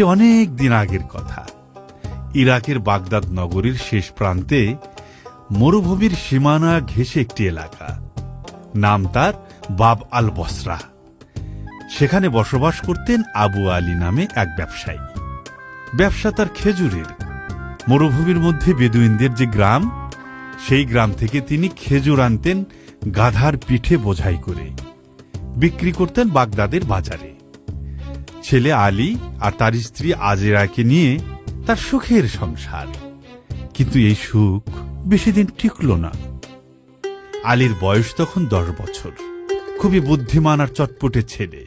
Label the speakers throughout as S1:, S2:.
S1: সে অনেক দিন আগের কথা। ইরাকের বাগদাদ নগরীর শেষ প্রান্তে মরুভূমির সীমানা ঘেঁষে একটি এলাকা, নাম তার বাব আল বসরা। সেখানে বসবাস করতেন আবু আলী নামে এক ব্যবসায়ী। ব্যবসা তার খেজুরের। মরুভূমির মধ্যে বেদুইনদের যে গ্রাম, সেই গ্রাম থেকে তিনি খেজুর আনতেন গাধার পিঠে বোঝাই করে, বিক্রি করতেন বাগদাদের বাজারে। ছেলে আলী আর তার স্ত্রী আজেরাকে নিয়ে তার সুখের সংসার। কিন্তু এই সুখ বেশি দিন টিকল না। আলীর বয়স তখন 10 বছর। খুবই বুদ্ধিমান আর চটপটে ছেলে।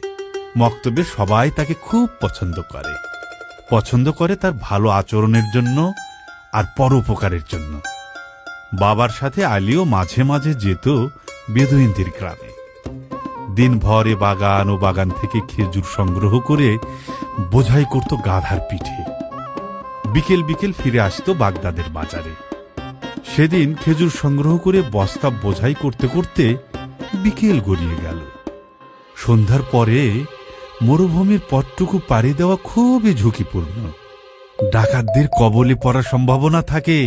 S1: মক্তবে সবাই তাকে খুব পছন্দ করে তার ভালো আচরণের জন্য আর পরোপকারের জন্য। বাবার সাথে আলীও মাঝে মাঝে যেত বেদুইনদের গ্রামে। দিনভর বাগান ও বাগান থেকে খেজুর সংগ্রহ করে বোঝাই করত গাধার পিঠে। বিকেল বিকেল ফিরে আসত বাগদাদের বাজারে। সেদিন খেজুর সংগ্রহ করে বস্তা বোঝাই করতে করতে বিকেল গড়িয়ে গেল। সন্ধ্যার পরে মরুভূমির পথটুকু পাড়ি দেওয়া খুবই ঝুঁকিপূর্ণ। ডাকাতদের কবলে পড়ার সম্ভাবনা থাকে।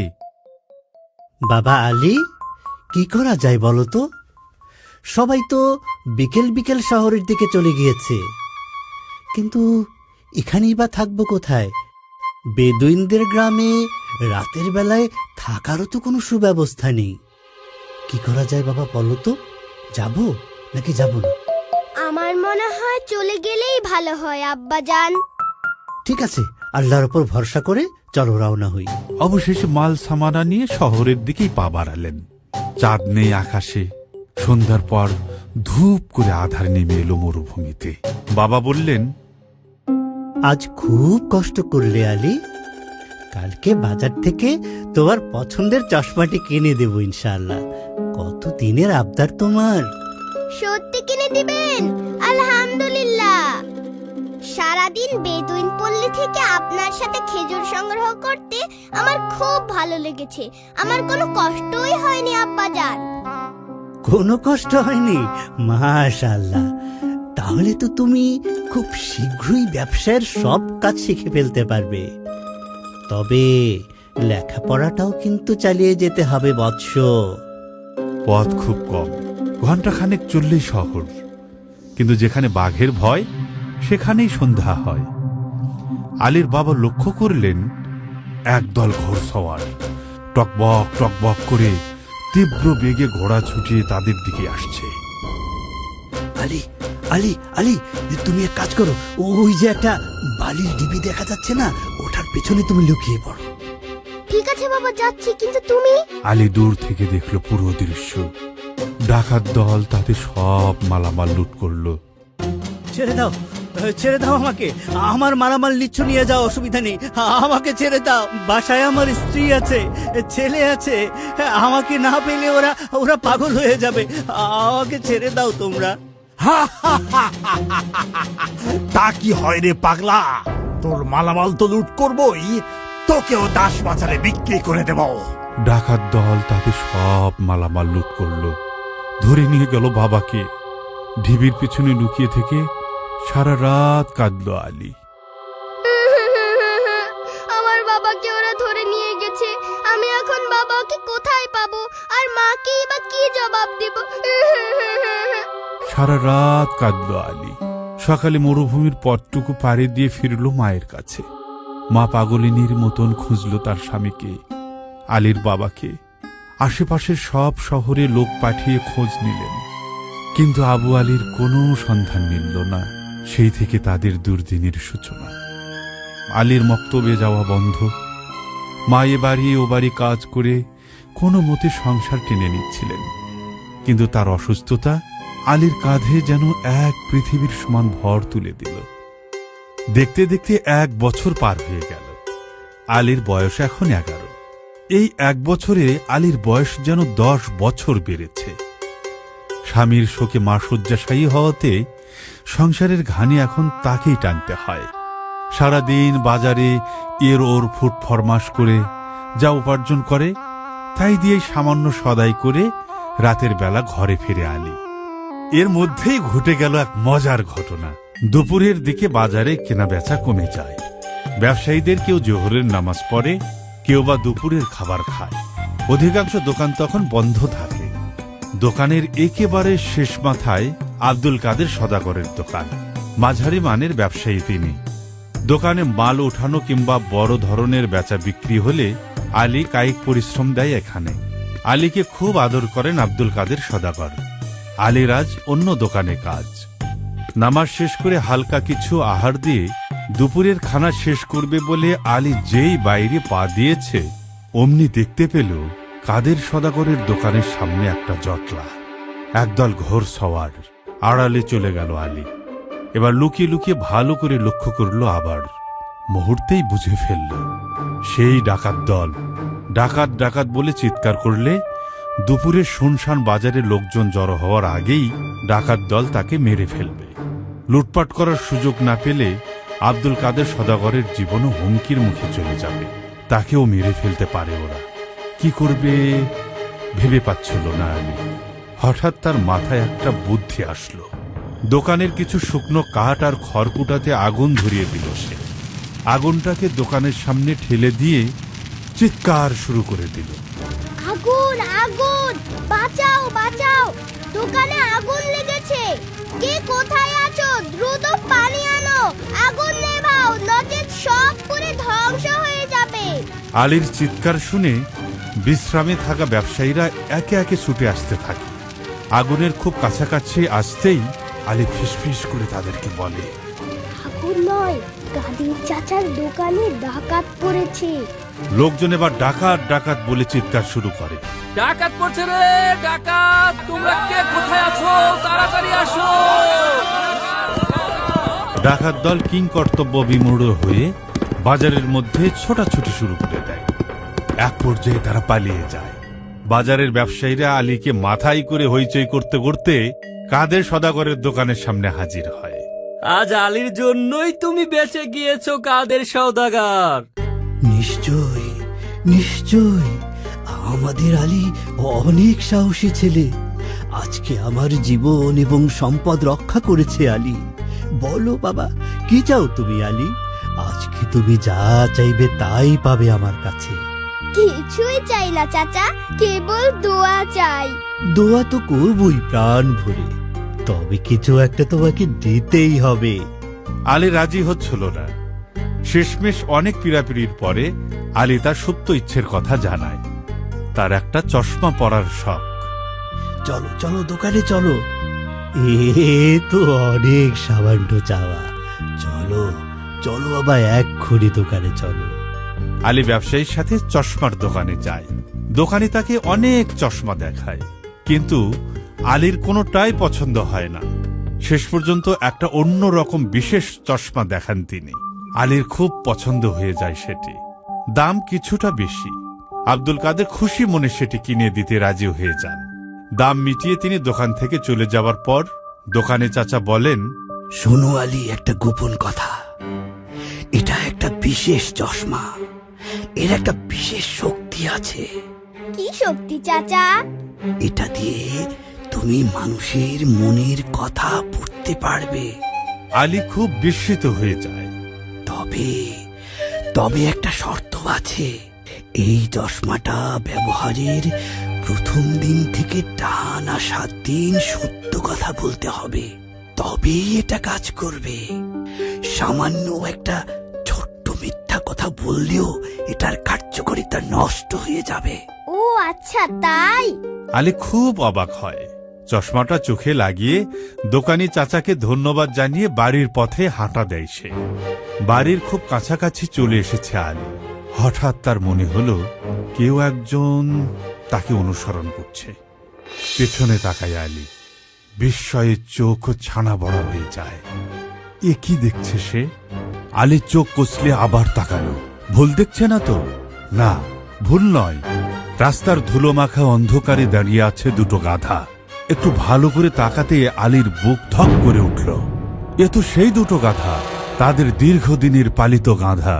S2: বাবা আলী, কি করা যায় বলো তো? সবাই তো বিকেল বিকেল শহরের দিকে চলে গিয়েছে, কিন্তু এখানেই বা থাকবো কোথায়? বেদুইনদের গ্রামে রাতের বেলায় থাকারও তো কোনো সুব্যবস্থা নেই। কি করা যায় বাবা বলো তো? যাবো নাকি যাবো না?
S3: আমার মনে হয় চলে গেলেই ভালো হয় আব্বাজান।
S2: ঠিক আছে, আল্লাহর উপর ভরসা করে চলো রওনা হই।
S1: অবশেষে মাল সামানা নিয়ে শহরের দিকেই পা বাড়ালেন। চাঁদ নেই আকাশে। সন্ধ্যার পর ধূপ করে আধার নেমে এলো মরুভূমিতে। বাবা বললেন,
S2: আজ খুব কষ্ট করলে আলী। কালকে বাজার থেকে তোমার পছন্দের চশমাটি কিনে দেব ইনশাআল্লাহ। কত দিনের আবদার তোমার।
S3: সত্যি কিনে দিবেন? আলহামদুলিল্লাহ। সারাদিন বেদুইন পল্লী থেকে আপনার সাথে খেজুর সংগ্রহ করতে আমার খুব ভালো লেগেছে। আমার কোনো কষ্টই হয়নি আব্বাজান।
S2: কোনো কষ্ট হয়নি? মাশাআল্লাহ। তাহলে তো তুমি খুব শীঘ্রই ব্যবসায়ের সব কাজ শিখে ফেলতে পারবে। তবে লেখাপড়াটাও কিন্তু চালিয়ে যেতে হবে বৎস।
S1: পথ খুব কম, ঘণ্টাখানেক চললেই শহর। কিন্তু যেখানে বাঘের ভয়, সেখানেই সন্ধ্যা হয়। আলীর বাবা লক্ষ্য করলেন একদল ঘোড়সওয়ার টকবক টকবক করে তীব্র বেগে ঘোড়া ছুটিয়ে তাদের দিকে আসছে।
S2: আলী আলী আলী, তুমি এক কাজ করো, ওই যে একটা বালির ডিবি দেখা যাচ্ছে না, ওটার পেছনে তুমি লুকিয়ে পড়ো।
S3: ঠিক আছে বাবা, যাচ্ছি। কিন্তু তুমি?
S1: আলী দূর থেকে দেখলো পুরো দৃশ্য। ডাকাত দল তাদের সব মালামাল লুট করলো।
S2: ছেড়ে দাও, ছেড়ে দাও আমাকে। আমার মালামাল নিচ্ছ নিয়ে যাও, অসুবিধা নেই। আমাকে ছেড়ে দাও। বাসায় আমার স্ত্রী আছে, ছেলে আছে। আমাকে না পেলে ওরা ওরা পাগল হয়ে যাবে। আমাকে ছেড়ে দাও তোমরা।
S4: তা কি হয় রে পাগলা? তোর মালামাল তো লুট করবই, তোকেও দাস বাজারে বিক্রি করে দেব।
S1: ডাকাত দল তাদের সব মালামাল লুট করলো। ধরে নিয়ে গেল বাবাকে। ঢিবির পিছনে লুকিয়ে থেকে সারা রাত কাঁদল আলী।
S3: আমার বাবাকে ওরা ধরে নিয়ে গেছে। আমি এখন বাবাকে কোথায় পাবো? আর মাকেই বা কি জবাব দেব?
S1: সারা রাত কাঁদল আলী। সকালে মরুভূমির পথটুকু পাড়ি দিয়ে ফিরল মায়ের কাছে। মা পাগলিনীর মতন খুঁজল তার স্বামীকে, আলীর বাবাকে। আশেপাশের সব শহরে লোক পাঠিয়ে খোঁজ নিলেন, কিন্তু আবু আলীর কোনো সন্ধান মিলল না। সেই থেকে তাদের দুর্দিনের সূচনা। আলীর মক্তবে যাওয়া বন্ধ। মা এ বাড়ি ও বাড়ি কাজ করে কোনো মতে সংসার টেনে নিচ্ছিলেন, কিন্তু তার অসুস্থতা আলীর কাঁধে যেন এক পৃথিবীর সমান ভর তুলে দিল। দেখতে দেখতে 1 বছর পার হয়ে গেল। আলীর বয়স এখন 11। এই 1 বছরে আলীর বয়স যেন 10 বছর বেড়েছে। স্বামীর শোকে মা শয্যাশায়ী হওয়াতে সংসারের ঘানি এখন তাকেই টানতে হয়। সারাদিন বাজারে এর ওর ফুট ফরমাস করে যা উপার্জন করে, তাই দিয়ে সামান্য সদাই করে রাতের বেলা ঘরে ফিরে আলী। এর মধ্যেই ঘটে গেল এক মজার ঘটনা। দুপুরের দিকে বাজারে কেনা বেচা কমে যায়। ব্যবসায়ীদের কেউ জোহরের নামাজ পড়ে, কেউ বা দুপুরের খাবার খায়। অধিকাংশ দোকান তখন বন্ধ থাকে। দোকানের একেবারে শেষ মাথায় আব্দুল কাদের সদাগরের দোকান। মাঝারি মানের ব্যবসায়ী তিনি। দোকানে মাল ওঠানো কিংবা বড় ধরনের বেচা বিক্রি হলে আলী কায়িক পরিশ্রম দেয় এখানে। আলীকে খুব আদর করেন আব্দুল কাদের সদাগর। আলীর আজ অন্য দোকানে কাজ। নামাজ শেষ করে হালকা কিছু আহার দিয়ে দুপুরের খানা শেষ করবে বলে আলী যেই বাইরে পা দিয়েছে, অমনি দেখতে পেল কাদের সদাগরের দোকানের সামনে একটা জটলা। একদল ঘোর সওয়ার। আড়ালে চলে গেল আলী। এবার লুকিয়ে লুকিয়ে ভালো করে লক্ষ্য করল, আবার মুহূর্তেই বুঝে ফেলল সেই ডাকাত দল। ডাকাত ডাকাত বলে চিৎকার করলে দুপুরে শুনশান বাজারে লোকজন জড়ো হওয়ার আগেই ডাকাত দল তাকে মেরে ফেলবে। লুটপাট করার সুযোগ না পেলে আব্দুল কাদের সদাগরের জীবনও হুমকির মুখে চলে যাবে। তাকেও মেরে ফেলতে পারে ওরা। কি করবে ভেবে পাচ্ছিল না আলী। হঠাৎ তার মাথায় একটা বুদ্ধি আসলো। দোকানের কিছু শুকনো কাঠ আর খড়কুটাতে আগুন ধরিয়ে দিল সে। আগুনটাকে দোকানের সামনে ঠেলে দিয়ে চিৎকার শুরু করে দিল,
S3: আগুন আগুন, বাঁচাও বাঁচাও, দোকানে আগুন লেগেছে, কে কোথায় আছো, দ্রুত পানি আনো, আগুন নেভাও, নচেৎ সব পুড়ে ধ্বংস হয়ে যাবে।
S1: আলীর চিৎকার শুনে বিশ্রামে থাকা ব্যবসায়ীরা একে একে ছুটে আসতে থাকে। আগুনের খুব কাছাকাছি আসতেই আলী ফিসফিস করে তাদেরকে বলে,
S3: আগুন নয়, কাদের চাচার দোকানে ডাকাত পড়েছে।
S1: লোকজন এবার ডাকাত ডাকাত বলে চিৎকার শুরু করে।
S5: ডাকাত পড়ছে রে, ডাকাত! তোমরা কে কোথায় আছো? তাড়াতাড়ি আসো!
S1: ডাকাত দল কিং কর্তব্য বিমূঢ় হয়ে বাজারের মধ্যে ছোটাছুটি শুরু করে দেয়। এক পর্যায়ে তারা পালিয়ে যায়। বাজারের ব্যবসায়ীরা আলীকে মাথায় করে হইচই করতে করতে কাদের সদাগরের দোকানের সামনে হাজির হয়।
S5: আজ আলীর জন্যই তুমি বেঁচে গিয়েছো, কাদের সওদাগর।
S2: নিশ্চয় নিশ্চয়, আমাদের আলী অনেক সাহসী ছেলে। আজকে আমার জীবন এবং সম্পদ রক্ষা করেছে আলী। বলো বাবা, কি চাও তুমি আলী? আজকে তুমি যা চাইবে তাই পাবে আমার কাছে।
S3: কিছুই চাই না চাচা, কেবল দোয়া চাই।
S2: দোয়া তো করবই প্রাণ ভরে, তবে কিছু একটা তোমাকে দিতেই হবে।
S1: আলী রাজি হচ্ছিল না। শেষমেশ অনেক পীড়াপিড়ির পরে আলী তার সত্য ইচ্ছের কথা জানায়। তার একটা চশমা পরার শখ।
S2: চলো চলো দোকানে চলো। এ তো অনেক সামান্য চাওয়া। চলো চলো বাবা, এক্ষুনি দোকানে চলো।
S1: আলী ব্যবসায়ীর সাথে চশমার দোকানে যায়। দোকানি তাকে অনেক চশমা দেখায়, কিন্তু আলীর কোনোটাই পছন্দ হয় না। শেষ পর্যন্ত একটা অন্য রকম বিশেষ চশমা দেখান তিনি। আলীর খুব পছন্দ হয়ে যায় সেটি। দাম কিছুটা বেশি। আব্দুল কাদের খুশি মনে সেটি কিনে দিতে রাজি হয়ে যান। দাম মিটিয়ে তিনি দোকান থেকে চলে যাওয়ার পর দোকানে চাচা বলেন,
S2: শোনো আলী, একটা গোপন কথা। এটা একটা বিশেষ চশমা। এর একটা বিশেষ শক্তি আছে।
S3: কি শক্তি চাচা?
S2: এটা দিয়ে তুমি মানুষের মনের কথা পড়তে পারবে।
S1: আলী খুব বিস্মিত হয়ে যায়।
S2: তবে তবে একটা শর্ত আছে। এই চশমাটা ব্যবহারের প্রথম দিন থেকে টানা 7 দিন সত্য কথা বলতে হবে, তবেই এটা কাজ করবে। সামান্য একটা ছোট্ট মিথ্যা কথা বললেও এটার কার্যকারিতা নষ্ট হয়ে যাবে।
S3: ও আচ্ছা, তাই?
S1: আলী খুব অবাক হয়। চশমাটা চোখে লাগিয়ে দোকানি চাচাকে ধন্যবাদ জানিয়ে বাড়ির পথে হাঁটা দেয় সে। বাড়ির খুব কাছাকাছি চলে এসেছে আলী। হঠাৎ তার মনে হলো কেউ একজন তাকে অনুসরণ করছে। পেছনে তাকায় আলী। বিস্ময়ে চোখ ছানা বড় হয়ে যায়। এ কি দেখছে সে? আলী চোখ কষলে আবার তাকালো। ভুল দেখছে না তো? না, ভুল নয়। রাস্তার ধুলো মাখা অন্ধকারে দাঁড়িয়ে আছে দুটো গাধা। একটু ভালো করে তাকাতে আলীর বুক ধক করে উঠল। এ তো সেই দুটো গাধা, তাদের দীর্ঘদিনের পালিত গাধা,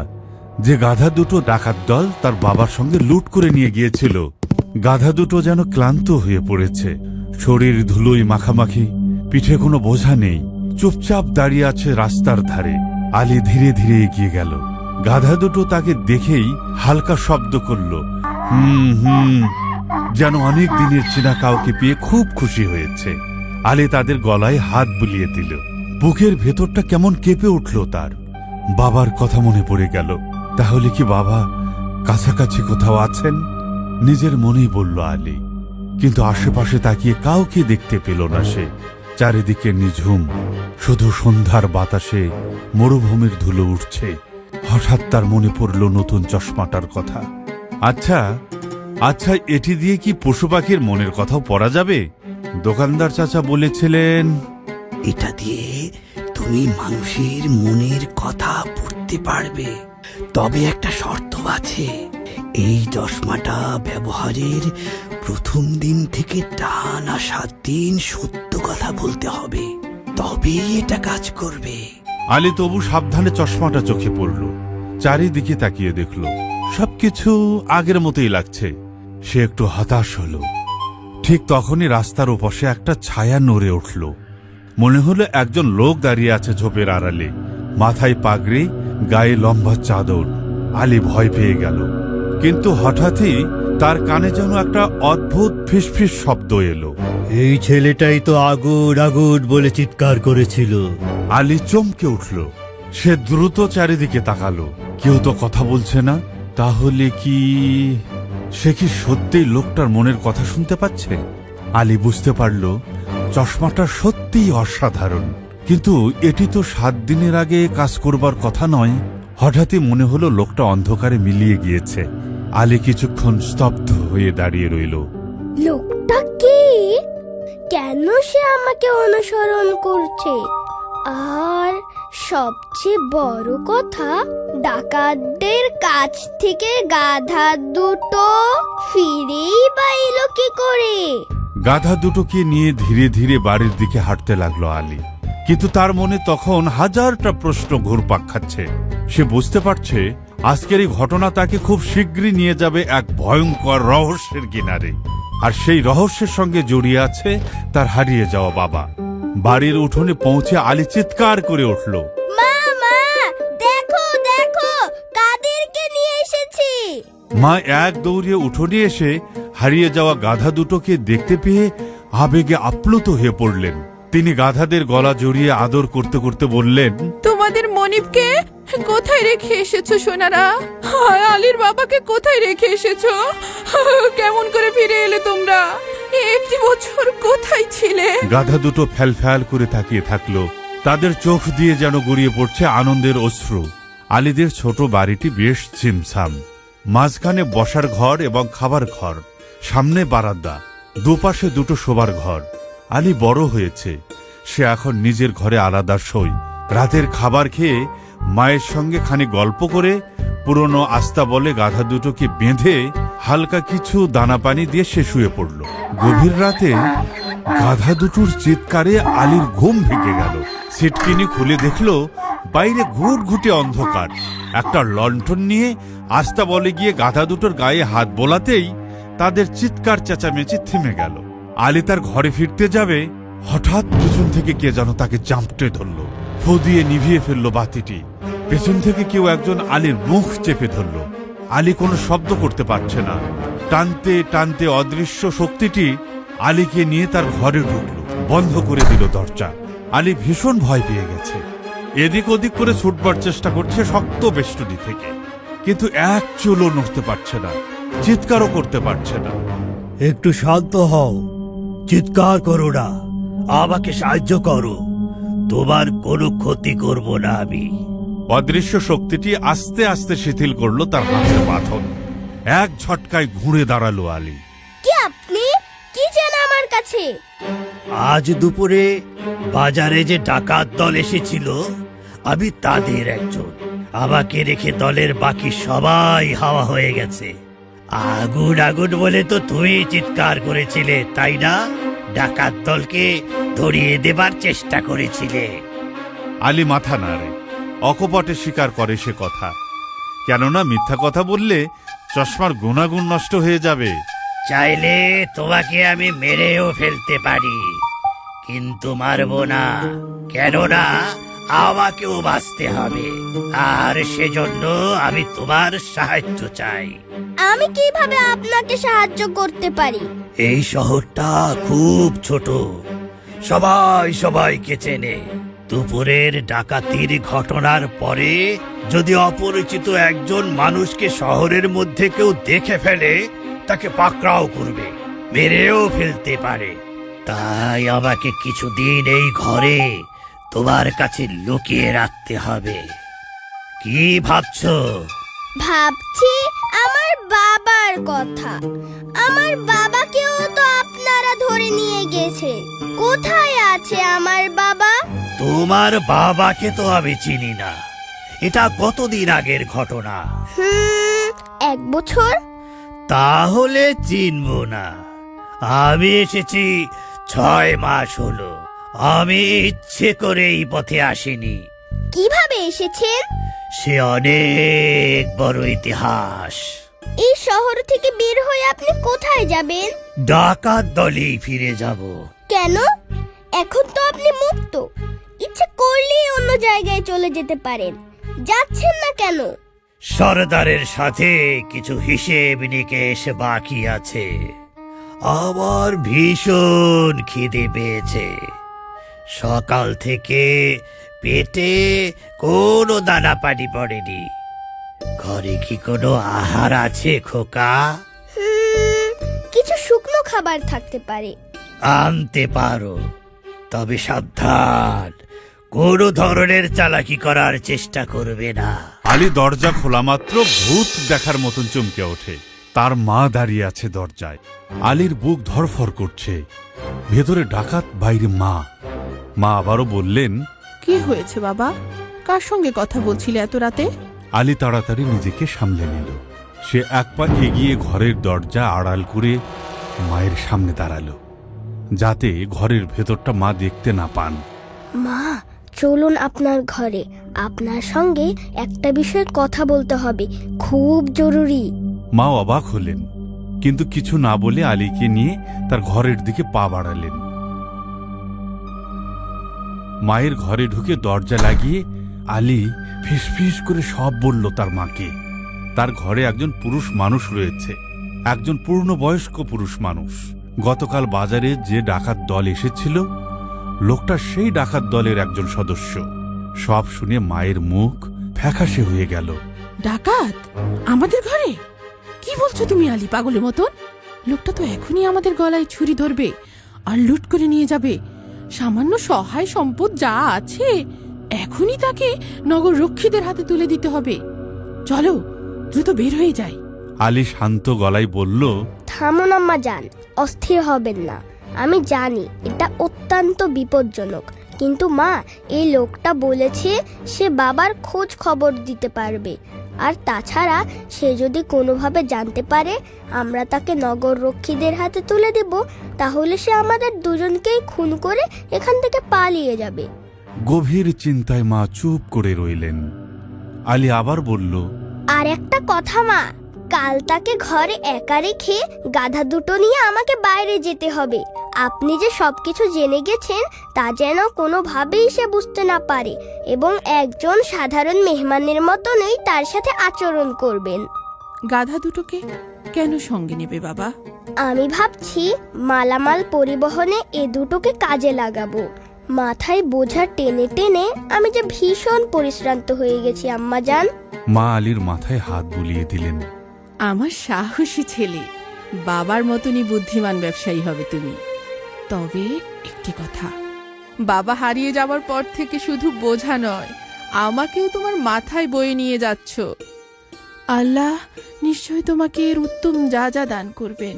S1: যে গাধা দুটো ডাকাত দল তার বাবার সঙ্গে লুট করে নিয়ে গিয়েছিল। গাধা দুটো যেন ক্লান্ত হয়ে পড়েছে। শরীর ধুলোয় মাখামাখি, পিঠে কোনো বোঝা নেই, চুপচাপ দাঁড়িয়ে আছে রাস্তার ধারে। আলী ধীরে ধীরে এগিয়ে গেল। গাধা দুটো তাকে দেখেই হালকা শব্দ করল, হুম হুম, যেন অনেক দিনের চেনা কাউকে পেয়ে খুব খুশি হয়েছে। আলী তাদের গলায় হাত বুলিয়ে দিল। বুকের ভেতরটা কেমন কেঁপে উঠল তার। বাবার কথা মনে পড়ে গেল। তাহলে কি বাবা কাছাকাছি কোথাও আছেন? নিজের মনেই বলল আলী। কিন্তু আশেপাশে তাকিয়ে কাউকে দেখতে পেল না সে। চারিদিকে নিঝুম, শুধু সন্ধ্যার বাতাসে মরুভূমির ধুলো উঠছে। হঠাৎ তার মনে পড়ল নতুন চশমাটার কথা। আচ্ছা আচ্ছা, এটি দিয়ে কি পশু পাখির মনের কথাও পড়া যাবে? দোকানদার চাচা বলেছিলেন,
S2: এটা দিয়ে তুমি মানুষের মনের কথা পড়তে পারবে, তবে একটা শর্ত আছে। এই চশমাটা ব্যবহারের প্রথম দিন থেকে টানা 7 দিন সত্য কথা বলতে হবে, তবেই এটা কাজ করবে।
S1: আলী তবু সাবধানে চশমাটা চোখে পড়ল। চারিদিকে তাকিয়ে দেখল সবকিছু আগের মতোই লাগছে। সে একটু হতাশ হল। ঠিক তখনই রাস্তার ওপাশে একটা ছায়া নড়ে উঠল। মনে হলো একজন লোক দাঁড়িয়ে আছে ঝোপের আড়ালে, মাথায় পাগড়ি, গায়ে লম্বা চাদর। আলী ভয় পেয়ে গেল। কিন্তু হঠাৎই তার কানে যেন একটা অদ্ভুত ফিসফিস শব্দ এলো।
S2: এই ছেলেটাই তো আগুন আগুন বলে চিৎকার করেছিল।
S1: আলী চমকে উঠল। সে দ্রুত চারিদিকে তাকালো। কেউ তো কথা বলছে না। তাহলে কি সে কি সত্যিই লোকটার মনের কথা শুনতে পাচ্ছে? আলী বুঝতে পারল চশমাটা সত্যিই অসাধারণ। কিন্তু এটি তো 7 দিনের আগে কাজ করবার কথা নয়। হঠাৎই মনে হলো লোকটা অন্ধকারে মিলিয়ে গিয়েছে। আলী কিছুক্ষণ স্তব্ধ হয়ে দাঁড়িয়ে রইল।
S3: লোকটা কে? কেন সে আমাকে অনুসরণ করছে? আর সবচেয়ে বড় কথা, ডাকাতদের কাছ থেকে গাধা দুটো ফিরেই বা এলো কি করে?
S1: গাধা দুটোকে নিয়ে ধীরে ধীরে বাড়ির দিকে হাঁটতে লাগলো আলী। কিন্তু তার মনে তখন হাজারটা প্রশ্ন ঘুরপাক খাচ্ছে। সে বুঝতে পারছে আজকের এই ঘটনা তাকে খুব শীঘ্রই নিয়ে যাবে এক ভয়ঙ্কর রহস্যের কিনারে। আর সেই রহস্যের সঙ্গে জড়িয়ে আছে তার হারিয়ে যাওয়া বাবা। বাড়ির উঠোনে পৌঁছে আলী চিৎকার করে উঠল,
S3: মা মা, দেখো দেখো, কাদেরকে নিয়ে এসেছি।
S1: মা এক দৌড়ে উঠোনে এসে হারিয়ে যাওয়া গাধা দুটোকে দেখতে পেয়ে আবেগে আপ্লুত হয়ে পড়লেন। তিনি গাধাদের গলা জড়িয়ে আদর করতে করতে বললেন,
S6: তোমাদের মনিবকে কোথায় রেখে এসেছো সোনারা? হায়, আলীর বাবাকে কোথায় রেখে এসেছো? কেমন করে ফিরে এলে তোমরা? একটি বছর কোথায় ছিলে?
S1: গাধা দুটো ফ্যাল করে তাকিয়ে থাকলো। তাদের চোখ দিয়ে যেন গড়িয়ে পড়ছে আনন্দের অশ্রু। আলীদের ছোট বাড়িটি বেশ ছিমছাম। মাঝখানে বসার ঘর এবং খাবার ঘর, সামনে বারান্দা, দুপাশে দুটো শোবার ঘর। আলী বড় হয়েছে। সে এখন নিজের ঘরে আলাদা শোয়। রাতের খাবার খেয়ে মায়ের সঙ্গে খানিক গল্প করে পুরনো আস্তাবলে গাধা দুটোকে বেঁধে হালকা কিছু দানা পানি দিয়ে সে শুয়ে পড়ল। গভীর রাতে গাধা দুটোর চিৎকারে আলীর ঘুম ভেঙে গেল। সিটকিনি খুলে দেখল বাইরে ঘুটঘুটে অন্ধকার। একটা লণ্ঠন নিয়ে আস্তাবলে গিয়ে গাধা দুটোর গায়ে হাত বোলাতেই তাদের চিৎকার চেঁচামেচি থেমে গেল। আলী তার ঘরে ফিরতে যাবে, হঠাৎ পেছন থেকে কে যেন তাকে চাপটে ধরল। ফু দিয়ে নিভিয়ে ফেলল বাতিটি। পেছন থেকে কেউ একজন আলীর মুখ চেপে ধরল। আলী কোনো শব্দ করতে পারছে না। টানতে টানতে অদৃশ্য শক্তিটি আলীকে নিয়ে তার ঘরে ঢুকল, বন্ধ করে দিল দরজা। আলী ভীষণ ভয় পেয়ে গেছে। এদিক ওদিক করে ছুটবার চেষ্টা করছে শক্ত বেষ্টনী থেকে, কিন্তু এক চুলও নড়তে পারছে না, চিৎকারও করতে পারছে না।
S2: একটু শান্ত হও, চিৎকার করো না, আমাকে সাহায্য করো, তোমার কোনো ক্ষতি করব না আমি।
S1: অদৃশ্য শক্তিটি আস্তে আস্তে শিথিল করলো তার হাতের বাঁধন। এক ঝটকায় ঘুরে দাঁড়ালো আলী।
S3: কি আপনি? কি চান আমার কাছে?
S2: আজ দুপুরে বাজারে যে ডাকাত দল এসেছিল, আমি তাদের একজন। আমাকে রেখে দলের বাকি সবাই হাওয়া হয়ে গেছে। আগুন আগুন বলে তো তুই চিৎকার করেছিলে, তাই না? ডাকাত দলকে ধরিয়ে দেবার চেষ্টা করেছিলে।
S1: আলী মাথা নাড়ে, অকপটে স্বীকার করে সে কথা। কেননা মিথ্যা কথা বললে চশমার গুণাগুণ নষ্ট হয়ে যাবে।
S2: চাইলে তোমাকে আমি মেরেও ফেলতে পারি, কিন্তু মারব না। কেননা
S4: আমাকেও বাঁচতে হবে, আর সেজন্য আমি তোমার সাহায্য চাই।
S3: আমি কিভাবে আপনাকে সাহায্য করতে পারি?
S4: এই শহরটা খুব ছোট, সবাই সবাইকে চেনে। দুপুরের ডাকাতির ঘটনার পরে যদি অপরিচিত একজন মানুষকে শহরের মধ্যে কেউ দেখে ফেলে, তাকে পাকড়াও করবে, মেরেও ফেলতে পারে। তাই আমাকে কিছুদিন এই ঘরে তোমার কাছে লুকিয়ে রাখতে হবে। কি ভাবছো?
S3: ভাবছি আমার বাবার কথা। আমার বাবাকেও তো আপনারা ধরে নিয়ে গেছে। কোথায় আছে আমার বাবা?
S4: তোমার বাবাকে তো আমি চিনি না, এটা কতদিন আগের ঘটনা।
S3: 1 বছর।
S4: তাহলে চিনব না। আমি এসেছি 6 মাস হলো। আমি ইচ্ছে করে এই পথে আসিনি।
S3: কিভাবে এসেছেন?
S4: সে অনেক বড় ইতিহাস।
S3: এই শহর থেকে বের হয়ে আপনি কোথায় যাবেন?
S4: ডাকাত দলেই ফিরে যাব।
S3: কেন? এখন তো আপনি মুক্ত, ইচ্ছে করলেই অন্য জায়গায় চলে যেতে পারেন। যাচ্ছেন না কেন?
S4: সরদারের সাথে কিছু হিসেব নিকেশ বাকি আছে। আমার ভীষণ খিদে পেয়েছে। সকাল থেকে পেটে কোনো দানা পানি পড়েনি। ঘরে কি কোনো আহার আছে খোকা?
S3: কিছু শুকনো খাবার থাকতে পারে।
S4: আনতে পারো, তবে সাবধান, কোনো ধরনের চালাকি করার চেষ্টা করবে না।
S1: আলী দরজা খোলা মাত্র ভূত দেখার মতন চমকে ওঠে। তার মা দাঁড়িয়ে আছে দরজায়। আলীর বুক ধরফর করছে। ভেতরে ডাকাত, বাইরে মা। মা আবারও বললেন,
S6: কি হয়েছে বাবা? কার সঙ্গে কথা বলছিলে এত রাতে?
S1: আলী তাড়াতাড়ি নিজেকে সামলে নিল। সে এক পা এগিয়ে ঘরের দরজা আড়াল করে মায়ের সামনে দাঁড়ালো, যাতে ঘরের ভেতরটা মা দেখতে না পান।
S3: মা, চলুন আপনার ঘরে। আপনার সঙ্গে একটা বিষয়ে কথা বলতে হবে, খুব জরুরি।
S1: মা অবাক হলেন, কিন্তু কিছু না বলে আলীকে নিয়ে তার ঘরের দিকে পা বাড়ালেন। মায়ের ঘরে ঢুকে দরজা লাগিয়ে আলী ফিসফিস করে সব বলল তার মাকে। তার ঘরে একজন পুরুষ মানুষ রয়েছে, একজন পূর্ণবয়স্ক পুরুষ মানুষ। গতকাল বাজারে যে ডাকাত দল এসেছিল, লোকটা সেই ডাকাত দলের একজন সদস্য। সব শুনে মায়ের মুখ ফ্যাকাশে হয়ে গেল।
S6: ডাকাত আমাদের ঘরে? কি বলছো তুমি আলী, পাগলের মতন? লোকটা তো এখনই আমাদের গলায় ছুরি ধরবে আর লুট করে নিয়ে যাবে। সামান্য সহায় সম্পদ যা আছে এখনই তাকে নগর রক্ষীদের হাতে তুলে দিতে হবে। চলো দ্রুত বের হয়ে যাই।
S1: আলী শান্ত গলায় বলল,
S3: থামুন আম্মা যান, অস্থির হবেন না। আমি জানি এটা অত্যন্ত বিপজ্জনক, কিন্তু মা, এই লোকটা বলেছে সে বাবার খোঁজ খবর দিতে পারবে। আর তাছাড়া সে যদি কোনোভাবে জানতে পারে আমরা তাকে নগর রক্ষীদের হাতে তুলে দেব, তাহলে সে আমাদের দুজনকেই খুন করে এখান থেকে পালিয়ে যাবে।
S1: গভীর চিন্তায় মা চুপ করে রইলেন। আলী আবার বলল,
S3: আর একটা কথা মা, কাল তাকে ঘরে একা রেখে গাধা দুটো নিয়ে আমাকে বাইরে যেতে হবে। আপনি যে সবকিছু জেনে গেছেন তা যেন কোনোভাবেই সে বুঝতে না পারে, এবং একজন সাধারণ মেহমানের মতনই তার সাথে আচরণ করবেন।
S6: গাধা দুটোকে কেন সঙ্গে নেবে বাবা?
S3: আমি ভাবছি মালামাল পরিবহনে এ দুটোকে কাজে লাগাবো। মাথায় বোঝা টেনে টেনে আমি যে ভীষণ পরিশ্রান্ত হয়ে গেছি আম্মা জান।
S1: মা আলীর মাথায় হাত বুলিয়ে দিলেন।
S6: আমার সাহসী ছেলে, বাবার মতনই বুদ্ধিমান ব্যবসায়ী হবে তুমি। তবে একটি কথা, বাবা হারিয়ে যাওয়ার পর থেকে শুধু বোঝা নয়, আমাকেও তোমার মাথায় বয়ে নিয়ে যাচ্ছ। আল্লাহ নিশ্চয় তোমাকে এর উত্তম যা যা দান করবেন।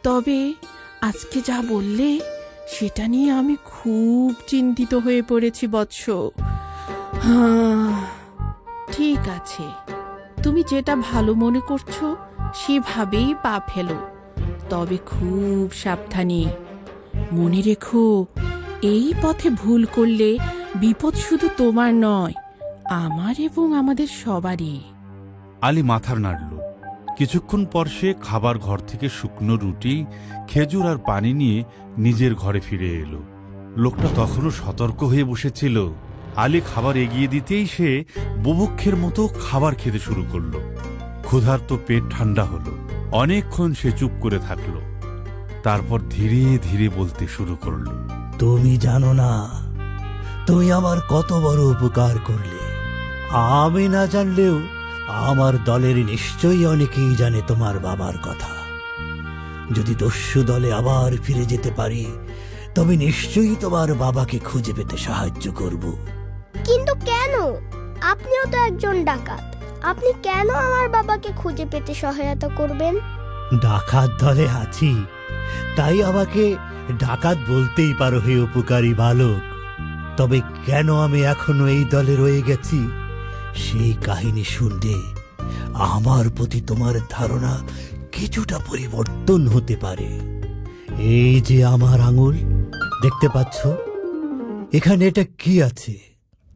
S6: তবে আজকে যা বললে সেটা নিয়ে আমি খুব চিন্তিত হয়ে পড়েছি বৎস। ঠিক আছে, তুমি যেটা ভালো মনে করছো সেভাবেই পা ফেলো, তবে খুব সাবধানে। মনে রেখো, এই পথে ভুল করলে বিপদ শুধু তোমার নয়, আমার এবং আমাদের সবারই।
S1: আলী মাথার নাড়ল। কিছুক্ষণ পর সে খাবার ঘর থেকে শুকনো রুটি, খেজুর আর পানি নিয়ে নিজের ঘরে ফিরে এলো। লোকটা তখনও সতর্ক হয়ে বসেছিল। আলী খাবার এগিয়ে দিতেই সে বুভুক্ষের মতো খাবার খেতে শুরু করলো। ক্ষুধার্ত পেট ঠান্ডা হলো। অনেকক্ষণ সে চুপ করে থাকলো। তারপর ধীরে ধীরে বলতে শুরু করলো।
S4: তুমি জানো না তুমি আমার কত বড় উপকার করলে।
S2: আমি না জানলেও আমার দলের নিশ্চয়ই অনেকেই জানে তোমার বাবার কথা।
S4: যদি দস্যু দলে আবার ফিরে যেতে পারি তবে নিশ্চয়ই তোমার বাবাকে খুঁজে পেতে সাহায্য করব।
S3: কিন্তু কেন? আপনিও তো একজন ডাকাত, আপনি কেন আমার বাবাকে খুঁজে পেতে সহায়তা করবেন?
S2: ডাকাত দলে আছি, তাই আমাকে ডাকাত বলতেই পারো হে উপকারী বালক। তবে কেন আমি এখনো এই দলে রয়ে গেছি,
S4: সেই কাহিনী শুনলে আমার প্রতি তোমার ধারণা কিছুটা পরিবর্তন হতে পারে।
S2: এই যে আমার আঙুল দেখতে পাচ্ছ, এখানে এটা কি আছে?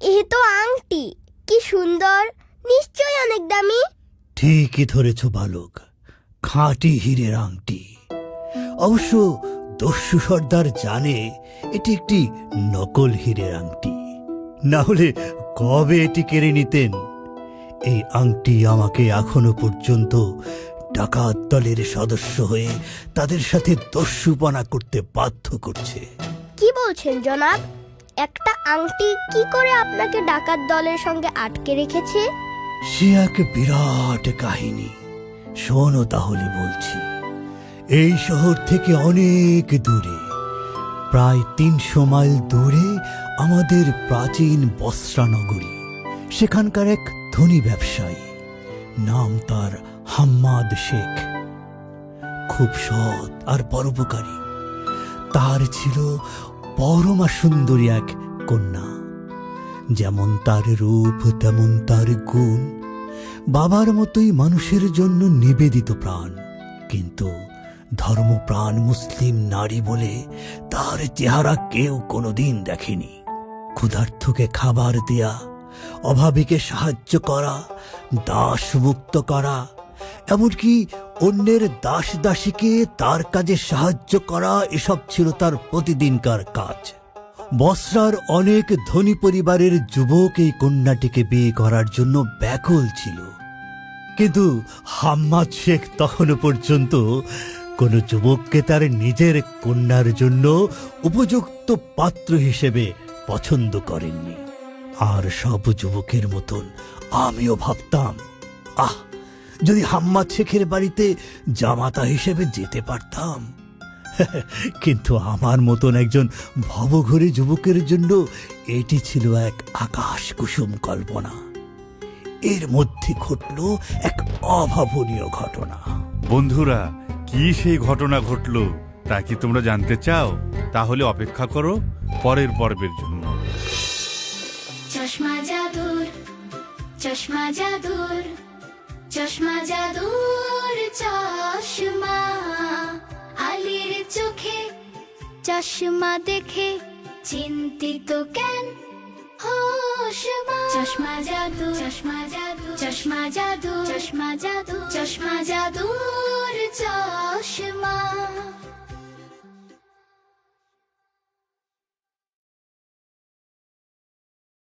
S3: এ তো আংটি, কি সুন্দর, নিশ্চয়ই অনেক দামি।
S4: ঠিকই ধরেছ বালক, খাঁটি হীরের আংটি। অবশ্য দস্যু সর্দার জানে এটি একটি নকল হীরের আংটি,
S2: না হলে কবে এটি কেড়ে নিতেন?
S4: এই আংটি আমাকে এখনো পর্যন্ত ডাকাত দলের সদস্য হয়ে তাদের সাথে দস্যুপনা করতে বাধ্য করছে।
S3: কি বলছেন জনাব? একটা আংটি কি করে আপনাকে ডাকাত দলের সঙ্গে আটকে রেখেছে?
S4: সে এক বিরাট কাহিনী, শোনো তাহলে বলছি। এই শহর থেকে অনেক দূরে,
S2: প্রায় 300 মাইল দূরে আমাদের প্রাচীন বসরা নগরী।
S4: সেখানকার এক ধনী ব্যবসায়ী, নাম তার হাম্মাদ শেখ, খুব সৎ আর পরোপকারী। তার ছিল পরমা সুন্দরী এক কন্যা। যেমন তার রূপ তেমন তার গুণ, বাবার মতোই মানুষের জন্য নিবেদিত প্রাণ। কিন্তু ধর্মপ্রাণ মুসলিম নারী বলে তার চেহারা কেউ কোনোদিন দেখেনি। ক্ষুধার্তকে খাবার দেয়া, অভাবীকে সাহায্য করা, দাস মুক্ত করা, এমনকি অন্যের দাস দাসীকে তার কাজে সাহায্য করা, এসব ছিল তার প্রতিদিনকার কাজ।
S2: বসরার অনেক ধনী পরিবারের যুবক এই কন্যাটিকে বিয়ে করার জন্য ব্যাকুল ছিল, কিন্তু হাম্মাদ শেখ তখনও পর্যন্ত কোনো যুবককে তার নিজের কন্যার জন্য উপযুক্ত পাত্র হিসেবে পছন্দ করেননি।
S4: আর সব যুবকের মতন আমিও ভাবতাম, যদি হাম্মাদ শেখের বাড়িতে জামাতা হিসেবে যেতে পারতাম।
S2: কিন্তু আমার মতন একজন ভবঘুরে যুবকের জন্য এটি ছিল এক
S4: আকাশ কুসুম কল্পনা। এর মধ্যে ঘটল এক অভাবনীয় ঘটনা।
S1: বন্ধুরা, কি সেই ঘটনা ঘটলো তা কি তোমরা জানতে চাও? তাহলে অপেক্ষা করো পরের পর্বের জন্য।
S7: চশমা জাদুর, চশমা জাদুর, চশমা জাদুর চশমা। আলীর চোখে চশমা দেখে চিন্তিত কেন হোশমা। চশমা জাদু, চশমা জাদু, চশমা জাদু, চশমা জাদু, চশমা জাদু।